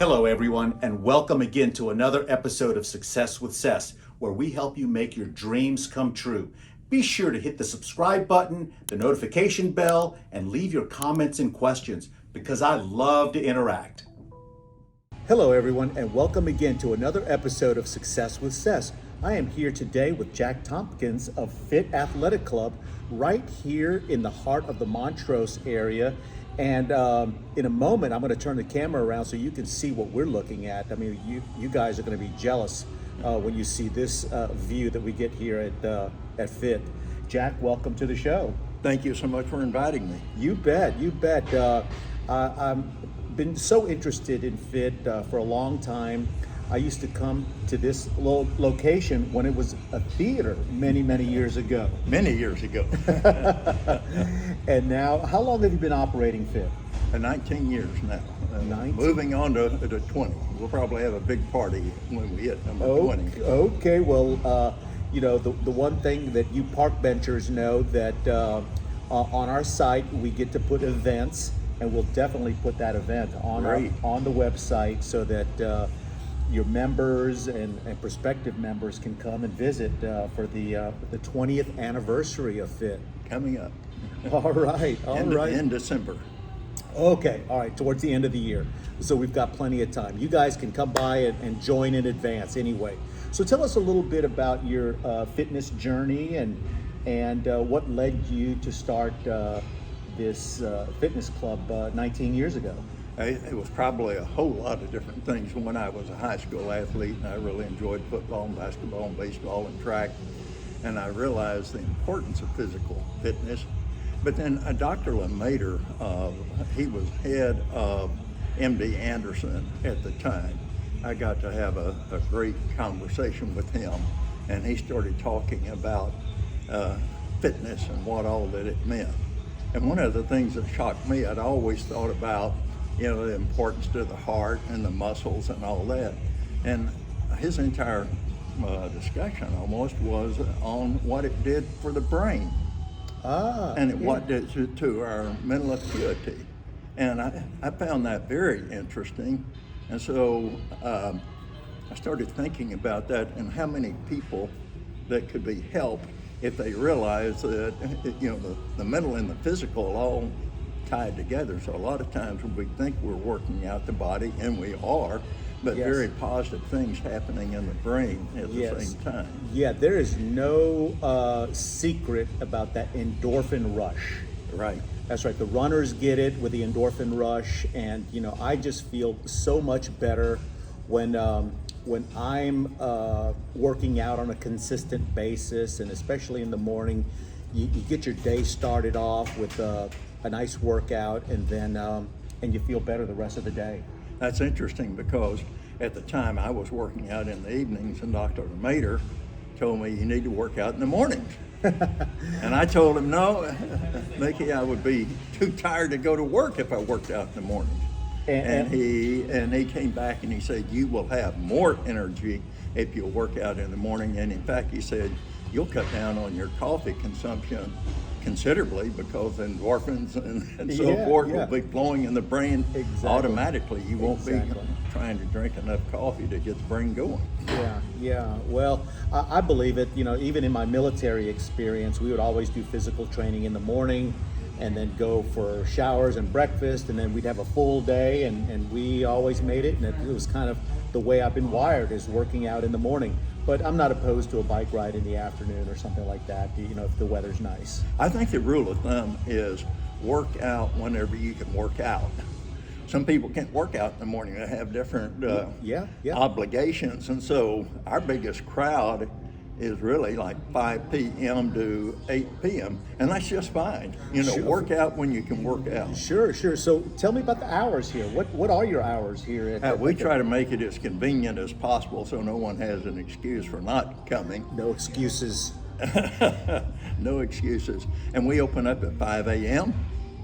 Hello, everyone, and welcome again to another episode of Success with Ces, where we help you make your dreams come true. Be sure to hit the subscribe button, the notification bell, and leave your comments and questions because I love to interact. Hello, everyone, and welcome again to another episode of Success with Ces. I am here today with Jack Tompkins of Fit Athletic Club right here in the heart of the Montrose area. And in a moment, I'm going to turn the camera around so you can see what we're looking at. I mean, you guys are going to be jealous when you see this view that we get here at Fit. Jack, welcome to the show. Thank you so much for inviting me. You bet, you bet. I've been so interested in Fit for a long time. I used to come to this location when it was a theater many years ago. Many years ago. And now, how long have you been operating Fit? 19 years now. 19? Moving on to 20. We'll probably have a big party when we hit number 20. Okay, well, you know, the one thing that you park benchers know that on our site we get to put events, and we'll definitely put that event on the website so that your members and prospective members can come and visit for the 20th anniversary of Fit. Coming up. All right. In December. Okay, all right, towards the end of the year. So we've got plenty of time. You guys can come by and join in advance anyway. So tell us a little bit about your fitness journey and what led you to start this fitness club 19 years ago. It was probably a whole lot of different things. When I was a high school athlete, and I really enjoyed football and basketball and baseball and track, and I realized the importance of physical fitness. But then Dr. LeMaitre, he was head of MD Anderson at the time. I got to have a great conversation with him, and he started talking about fitness and what all that it meant. And one of the things that shocked me, I'd always thought about, you know, the importance to the heart and the muscles and all that. And his entire discussion almost was on what it did for the brain. What did it to our mental acuity. And I found that very interesting. And so I started thinking about that and how many people that could be helped if they realized that, you know, the mental and the physical all tied together. So a lot of times when we think we're working out the body, and we are, but very positive things happening in the brain at the same time. Yeah, there is no secret about that endorphin rush. Right. That's right. The runners get it with the endorphin rush, and you know, I just feel so much better when I'm working out on a consistent basis, and especially in the morning. You get your day started off with a nice workout, and then and you feel better the rest of the day. That's interesting because at the time I was working out in the evenings, and Dr. LeMaitre told me you need to work out in the mornings. And I told him, no, Mickey, I would be too tired to go to work if I worked out in the mornings. And he came back and he said, you will have more energy if you work out in the morning. And in fact, he said, you'll cut down on your coffee consumption considerably because endorphins and so forth will be flowing in the brain automatically. You won't be trying to drink enough coffee to get the brain going. Yeah. Well, I believe it. You know, even in my military experience, we would always do physical training in the morning and then go for showers and breakfast, and then we'd have a full day, and we always made it, and it was kind of the way I've been wired, is working out in the morning. But I'm not opposed to a bike ride in the afternoon or something like that, you know, if the weather's nice. I think the rule of thumb is work out whenever you can work out. Some people can't work out in the morning. They have different obligations. And so our biggest crowd is really like 5 p.m. to 8 p.m. And that's just fine. You know, work out when you can work out. Sure. So tell me about the hours here. What are your hours here? We try to make it as convenient as possible so no one has an excuse for not coming. No excuses. No excuses. And we open up at 5 a.m.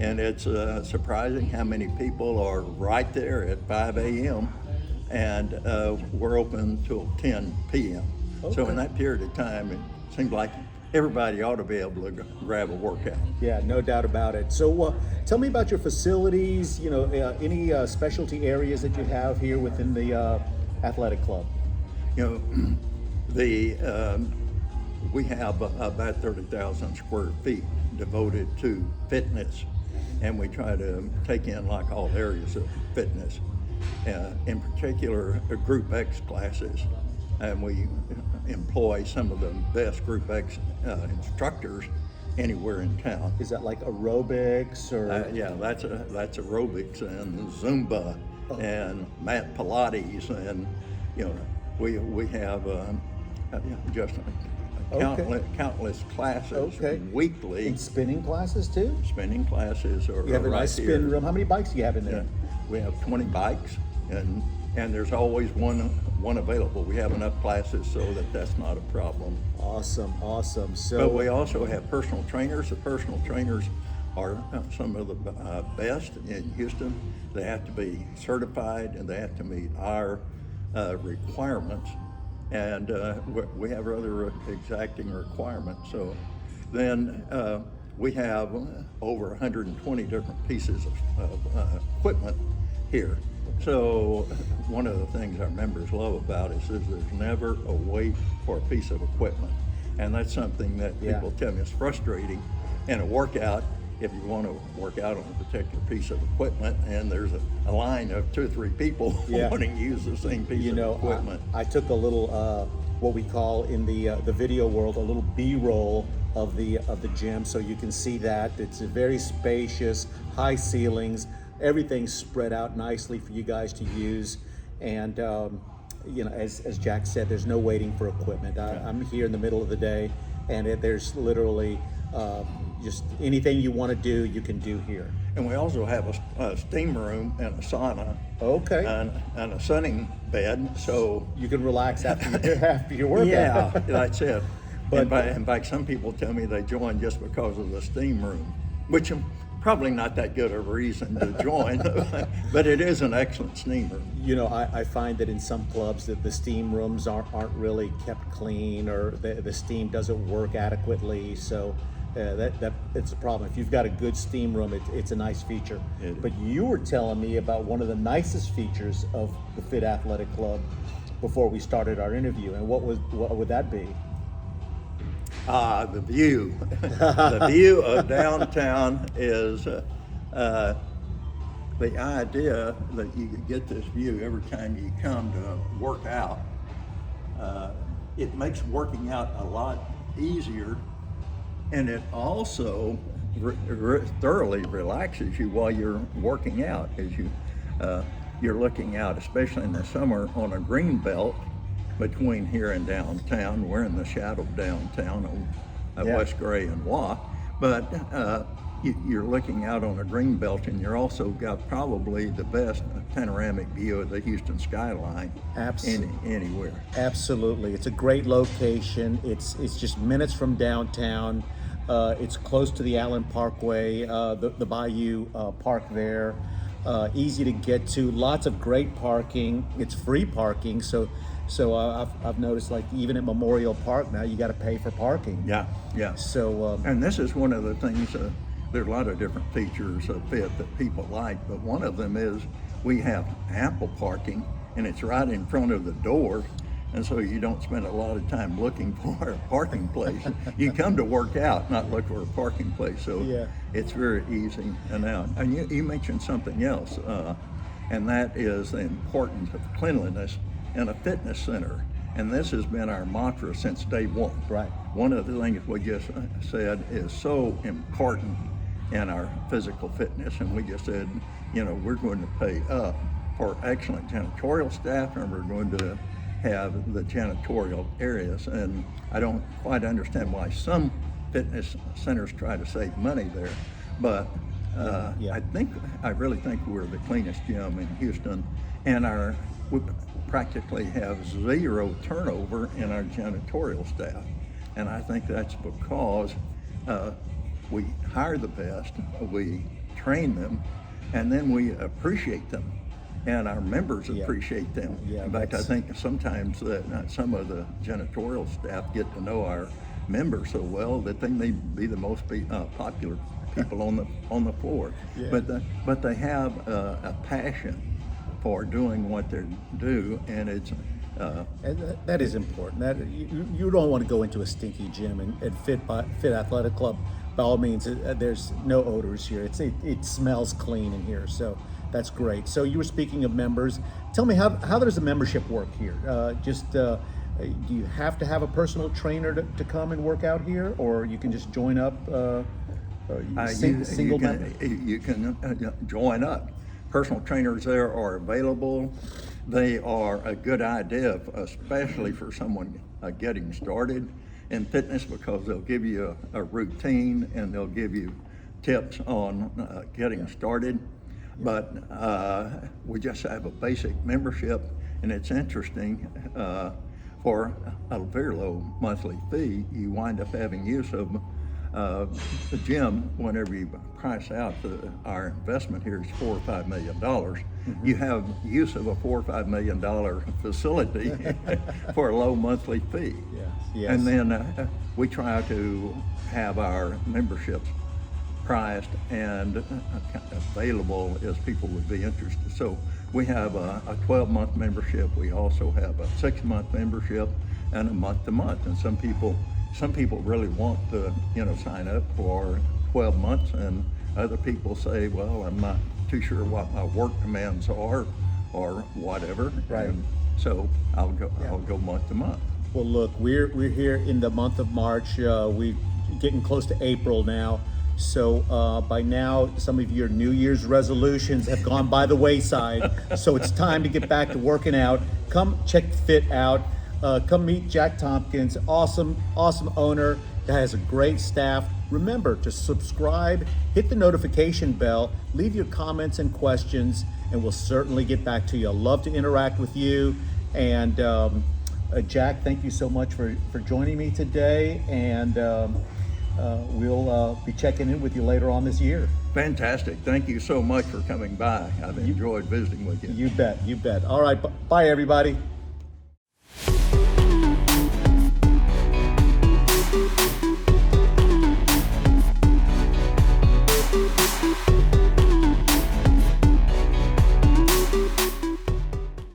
And it's surprising how many people are right there at 5 a.m. And we're open till 10 p.m. Okay. So in that period of time, it seems like everybody ought to be able to grab a workout. Yeah, no doubt about it. So tell me about your facilities, any specialty areas that you have here within the athletic club. You know, we have about 30,000 square feet devoted to fitness, and we try to take in like all areas of fitness, in particular Group X classes, and we employ some of the best Group X instructors anywhere in town. Is that like aerobics or? Yeah, that's aerobics and Zumba and mat Pilates, and we have just countless classes weekly. And spinning classes too? Spinning classes are You have a right nice here. spin room. How many bikes do you have in there? Yeah, we have 20 bikes, and there's always one available. We have enough classes so that's not a problem. Awesome. So, But we also have personal trainers. The personal trainers are some of the best in Houston. They have to be certified, and they have to meet our requirements. And we have rather exacting requirements. So then we have over 120 different pieces of equipment here. So one of the things our members love about us is there's never a wait for a piece of equipment. And that's something that people tell me is frustrating in a workout. If you want to work out on a particular piece of equipment and there's a line of 2 or 3 people wanting to use the same piece of equipment. I took a little, what we call in the video world, a little B-roll of the gym, so you can see that. It's a very spacious, high ceilings, everything's spread out nicely for you guys to use. And as Jack said, there's no waiting for equipment. I'm here in the middle of the day, and there's literally just anything you want to do, you can do here. And we also have a steam room and a sauna. Okay. And a sunning bed, so you can relax after your workout. Yeah, that's it. But in fact, some people tell me they join just because of the steam room, which probably not that good a reason to join, but it is an excellent steam room. I find that in some clubs that the steam rooms aren't really kept clean, or the steam doesn't work adequately. So that it's a problem. If you've got a good steam room, it's a nice feature. But you were telling me about one of the nicest features of the Fit Athletic Club before we started our interview, and what would that be? The view. The view of downtown is the idea that you could get this view every time you come to work out. It makes working out a lot easier, and it also thoroughly relaxes you while you're working out, as you're looking out, especially in the summer, on a green belt between here and downtown. We're in the shadow of downtown on West Gray and Watt, but you're looking out on a green belt, and you're also got probably the best panoramic view of the Houston skyline anywhere. Absolutely, it's a great location. It's just minutes from downtown. It's close to the Allen Parkway, the Bayou Park there. Easy to get to. Lots of great parking. It's free parking, so I've noticed, like, even at Memorial Park now, you got to pay for parking. Yeah. So and this is one of the things. There are a lot of different features of Fit that people like, but one of them is we have ample parking, and it's right in front of the door, and so you don't spend a lot of time looking for a parking place. You come to work out, not look for a parking place. So it's very easy and out. And you mentioned something else, and that is the importance of cleanliness in a fitness center. And this has been our mantra since day one. Right. One of the things we just said is so important in our physical fitness, and we just said, we're going to pay up for excellent janitorial staff, and we're going to have the janitorial areas. And I don't quite understand why some fitness centers try to save money there, but I really think we're the cleanest gym in Houston, and we practically have zero turnover in our janitorial staff. And I think that's because we hire the best, we train them, and then we appreciate them. And our members appreciate them. In fact, I think sometimes that some of the janitorial staff get to know our members so well that they may be the most popular people on the floor. Yeah. But they have a passion for doing what they do, and it's And that is important. That you don't want to go into a stinky gym and Fit Athletic Club. By all means, there's no odors here. It smells clean in here, so that's great. So you were speaking of members. Tell me how does a membership work here? Do you have to have a personal trainer to come and work out here, or you can just join up? Single member? You can join up. Personal trainers there are available. They are a good idea, especially for someone getting started in fitness, because they'll give you a routine and they'll give you tips on getting started. But we just have a basic membership, and it's interesting. For a very low monthly fee, you wind up having use of the gym. Whenever you price out our investment here is $4 or $5 million, you have use of a $4 or $5 million facility for a low monthly fee. Yes. And then we try to have our memberships priced and available as people would be interested. So we have a 12-month membership. We also have a 6-month membership and a month-to-month. And some people really want to, sign up for 12 months, and other people say, well, I'm not too sure what my work demands are, or whatever. Right. And so I'll go month to month. Well, look, we're here in the month of March. We're getting close to April now. So by now, some of your New Year's resolutions have gone by the wayside. So it's time to get back to working out. Come check Fit out. Come meet Jack Tompkins, awesome owner that has a great staff. Remember to subscribe, hit the notification bell, leave your comments and questions, and we'll certainly get back to you. I love to interact with you. And Jack, thank you so much for joining me today. And we'll be checking in with you later on this year. Fantastic. Thank you so much for coming by. I've enjoyed visiting with you. You bet. All right. Bye, everybody.